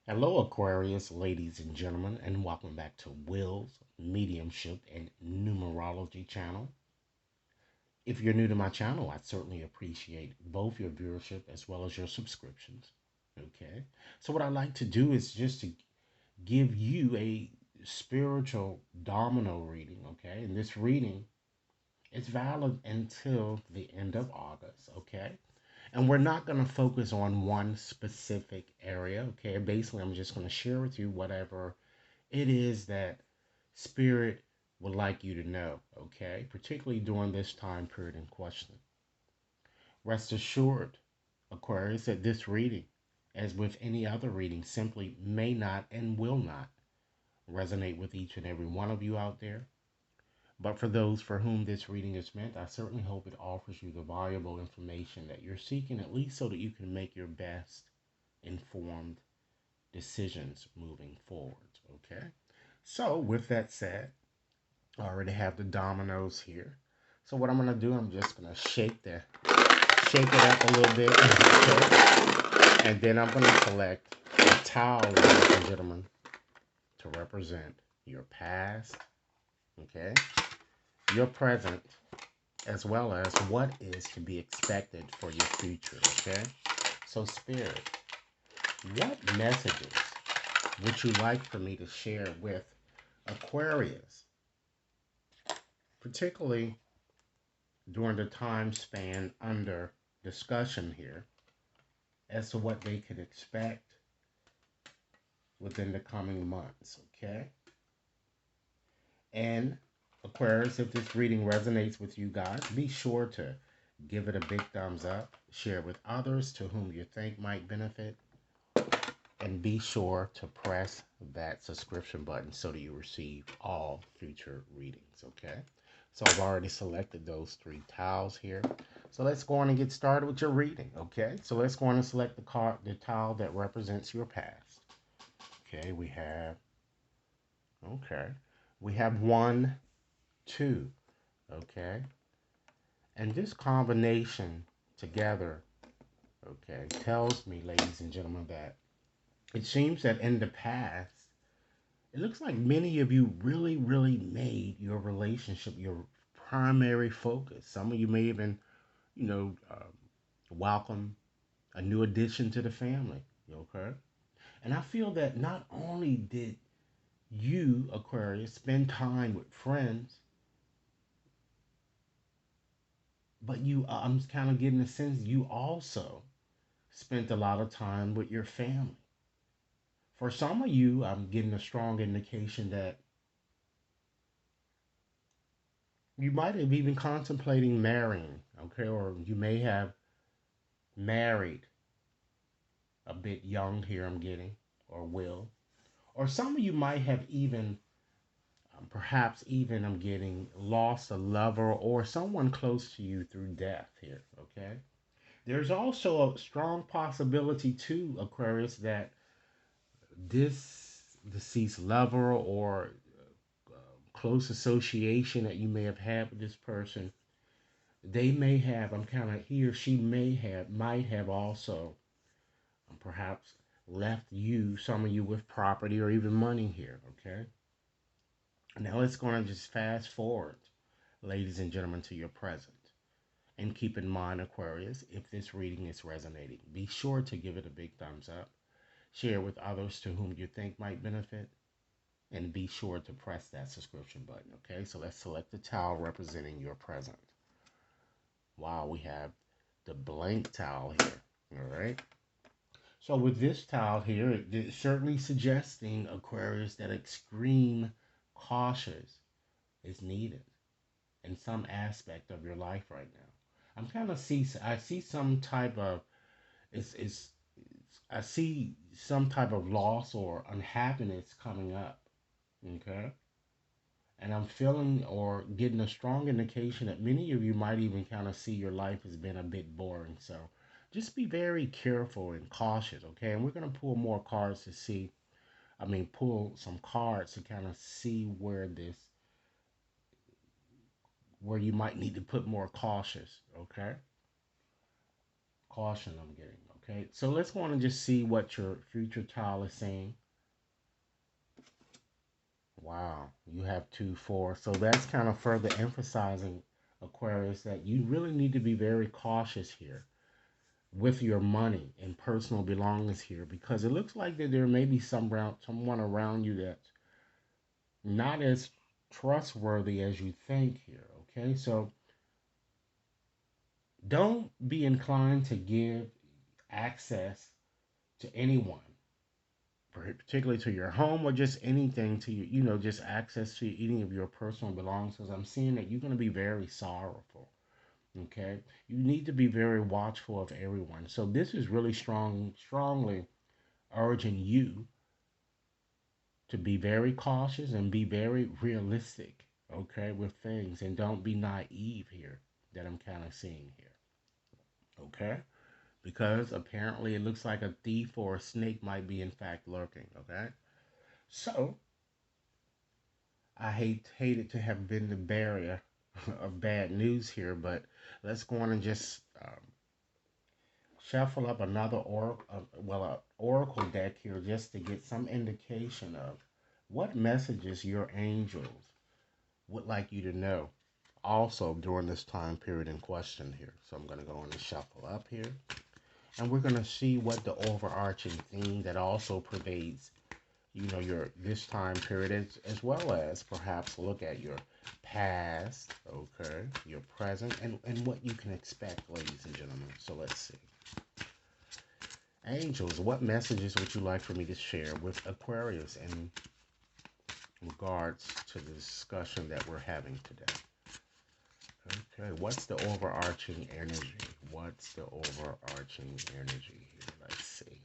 Hello, Aquarius, ladies and gentlemen, and welcome back to Will's Mediumship and Numerology channel. If you're new to my channel, I certainly appreciate both your viewership as well as your subscriptions. Okay, so what I like to do is just to give you a spiritual domino reading. Okay, and this reading is valid until the end of August. Okay, and we're not going to focus on one specific area. Okay, basically, I'm just going to share with you whatever it is that Spirit would like you to know, okay? Particularly during this time period in question. Rest assured, Aquarius, that this reading, as with any other reading, simply may not and will not resonate with each and every one of you out there. But for those for whom this reading is meant, I certainly hope it offers you the valuable information that you're seeking, at least so that you can make your best informed decisions moving forward, okay? So, with that said, I already have the dominoes here. So what I'm gonna do, I'm just gonna shake it up a little bit, okay? And then I'm gonna select a towel, ladies and gentlemen, to represent your past, okay, your present, as well as what is to be expected for your future, okay? So Spirit, what messages would you like for me to share with Aquarius, particularly during the time span under discussion here, as to what they could expect within the coming months, okay? And Aquarius, if this reading resonates with you guys, be sure to give it a big thumbs up, share it with others to whom you think might benefit, and be sure to press that subscription button so that you receive all future readings, okay? So I've already selected those three tiles here. So let's go on and get started with your reading, okay? So let's go on and select the tile that represents your past. Okay, okay. We have 1, 2, okay? And this combination together, okay, tells me, ladies and gentlemen, that it seems that in the past, it looks like many of you really, really made your relationship your primary focus. Some of you may even, welcome a new addition to the family. Okay. And I feel that not only did you, Aquarius, spend time with friends, but I'm kind of getting the sense you also spent a lot of time with your family. For some of you, I'm getting a strong indication that you might have even contemplating marrying, okay, or you may have married a bit young here, I'm getting, or will. Or some of you might have even, perhaps even, I'm getting, lost a lover or someone close to you through death here, okay? There's also a strong possibility, too, Aquarius, that this deceased lover or close association that you may have had with this person, they may have, I'm kind of, he or she might have also perhaps left you, some of you, with property or even money here, okay? Now let's go and just fast forward, ladies and gentlemen, to your present. And keep in mind, Aquarius, if this reading is resonating, be sure to give it a big thumbs up, share with others to whom you think might benefit, and be sure to press that subscription button, okay? So let's select the tile representing your present. Wow, we have the blank tile here, all right? So with this tile here, it's certainly suggesting, Aquarius, that extreme caution is needed in some aspect of your life right now. I see some type of, it's I see some type of loss or unhappiness coming up, okay? And I'm feeling or getting a strong indication that many of you might even kind of see your life as being a bit boring. So just be very careful and cautious, okay? And we're going to pull more cards to see, pull some cards to kind of see where you might need to put more cautious, okay? Caution I'm getting, Okay, so let's go on and just see what your future child is saying. Wow, you have 2, 4. So that's kind of further emphasizing, Aquarius, that you really need to be very cautious here with your money and personal belongings here, because it looks like that there may be someone around you that's not as trustworthy as you think here. Okay, so don't be inclined to give access to anyone, particularly to your home or just anything to you, just access to any of your personal belongings. Because I'm seeing that you're going to be very sorrowful. Okay, you need to be very watchful of everyone. So this is really strongly urging you to be very cautious and be very realistic. Okay, with things, and don't be naive here. That I'm kind of seeing here. Okay, because apparently it looks like a thief or a snake might be in fact lurking. Okay, so I hated to have been the barrier of bad news here, but let's go on and just shuffle up another oracle deck here just to get some indication of what messages your angels would like you to know also during this time period in question here. So I'm going to go on and shuffle up here, and we're going to see what the overarching theme that also pervades your this time period, as well as perhaps look at your past, okay, your present, and what you can expect, ladies and gentlemen. So let's see. Angels, what messages would you like for me to share with Aquarius in regards to the discussion that we're having today? Okay, what's the overarching energy? What's the overarching energy here? Let's see.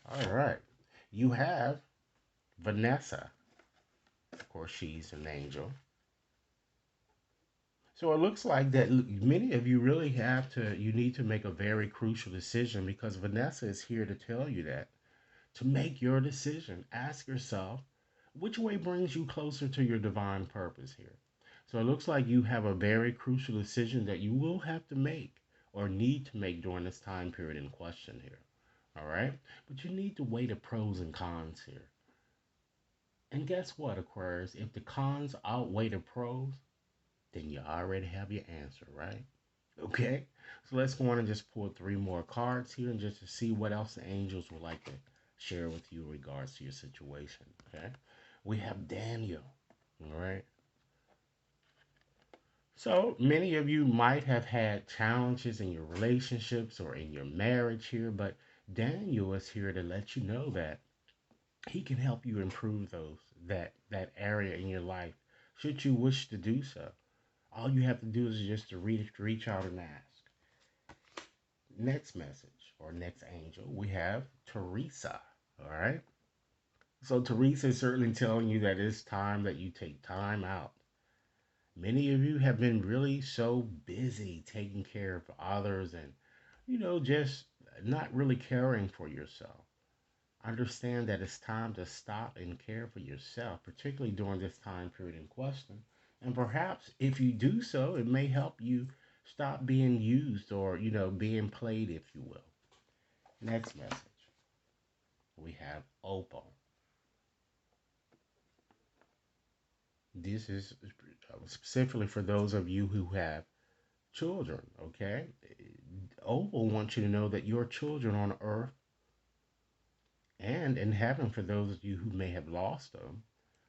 All right. You have Vanessa. Of course, she's an angel. So it looks like that many of you really you need to make a very crucial decision, because Vanessa is here to tell you that. To make your decision, ask yourself, which way brings you closer to your divine purpose here? So it looks like you have a very crucial decision that you will have to make or need to make during this time period in question here. All right? But you need to weigh the pros and cons here. And guess what, Aquarius? If the cons outweigh the pros, then you already have your answer, right? Okay? So let's go on and just pull 3 more cards here and just to see what else the angels would like to share with you in regards to your situation. Okay? We have Daniel. All right? So many of you might have had challenges in your relationships or in your marriage here, but Daniel is here to let you know that he can help you improve that area in your life should you wish to do so. All you have to do is just to reach out and ask. Next message or next angel, we have Teresa. All right. So Teresa is certainly telling you that it's time that you take time out. Many of you have been really so busy taking care of others and, just not really caring for yourself. Understand that it's time to stop and care for yourself, particularly during this time period in question. And perhaps if you do so, it may help you stop being used or, being played, if you will. Next message, we have Opal. This is specifically for those of you who have children, okay? Opal wants you to know that your children on earth and in heaven, for those of you who may have lost them,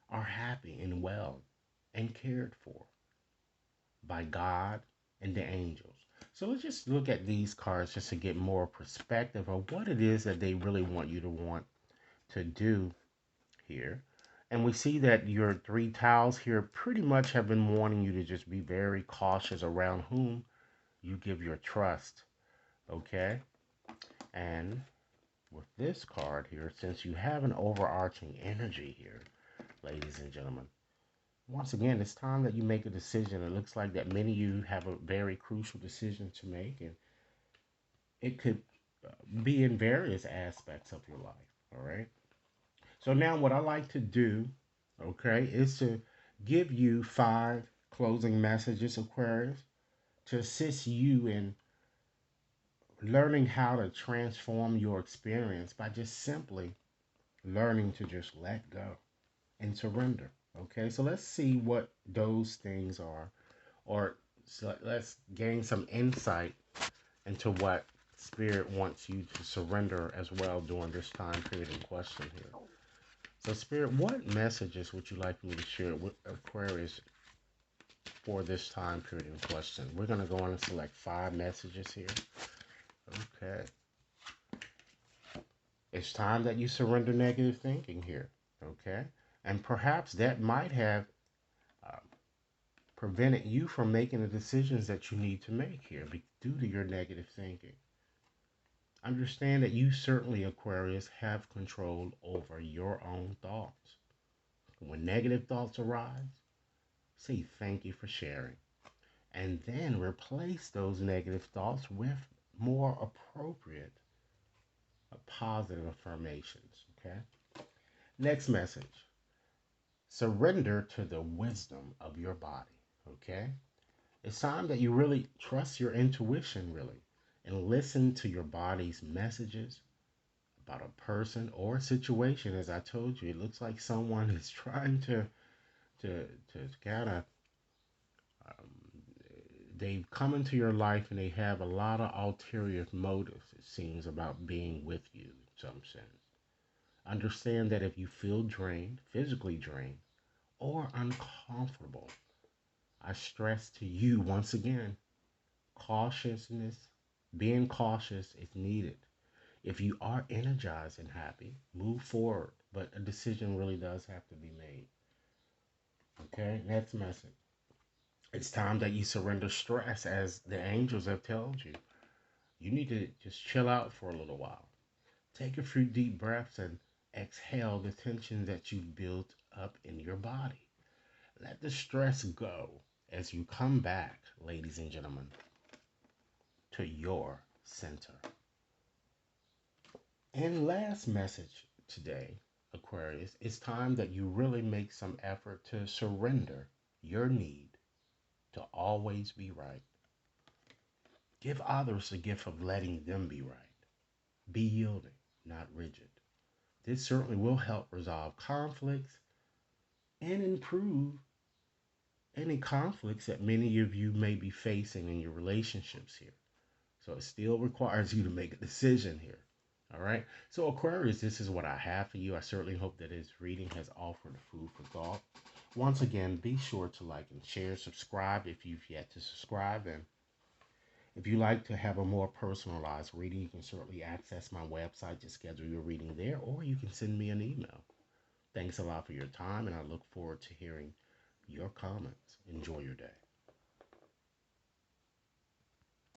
are happy and well and cared for by God and the angels. So let's just look at these cards just to get more perspective of what it is that they really want to do here. And we see that your 3 tiles here pretty much have been wanting you to just be very cautious around whom you give your trust. Okay? And with this card here, since you have an overarching energy here, ladies and gentlemen, once again, it's time that you make a decision. It looks like that many of you have a very crucial decision to make, and it could be in various aspects of your life. All right. So now, what I like to do, okay, is to give you 5 closing messages, Aquarius, to assist you in learning how to transform your experience by just simply learning to just let go and surrender. Okay, so let's see what those things are, or so let's gain some insight into what Spirit wants you to surrender as well during this time period in question here. So, Spirit, what messages would you like me to share with Aquarius for this time period in question? We're going to go on and select 5 messages here. Okay. It's time that you surrender negative thinking here. Okay. And perhaps that might have uh, prevented you from making the decisions that you need to make here due to your negative thinking. Understand that you certainly, Aquarius, have control over your own thoughts. When negative thoughts arise, say thank you for sharing. And then replace those negative thoughts with more appropriate, positive affirmations. Okay. Next message, surrender to the wisdom of your body. Okay. It's time that you really trust your intuition, really, and listen to your body's messages about a person or a situation. As I told you, it looks like someone is trying to kind of um, they've come into your life and they have a lot of ulterior motives, it seems, about being with you in some sense. Understand that if you feel drained, physically drained, or uncomfortable, I stress to you once again, cautiousness, being cautious is needed. If you are energized and happy, move forward, but a decision really does have to be made. Okay, next message. It's time that you surrender stress, as the angels have told you. You need to just chill out for a little while. Take a few deep breaths and exhale the tension that you built up in your body. Let the stress go as you come back, ladies and gentlemen, to your center. And last message today, Aquarius, it's time that you really make some effort to surrender your need to always be right. Give others the gift of letting them be right. Be yielding, not rigid. This certainly will help resolve conflicts and improve any conflicts that many of you may be facing in your relationships here. So it still requires you to make a decision here. All right. So, Aquarius, this is what I have for you. I certainly hope that this reading has offered food for thought. Once again, be sure to like and share, subscribe if you've yet to subscribe. And if you like to have a more personalized reading, you can certainly access my website to schedule your reading there, or you can send me an email. Thanks a lot for your time, and I look forward to hearing your comments. Enjoy your day.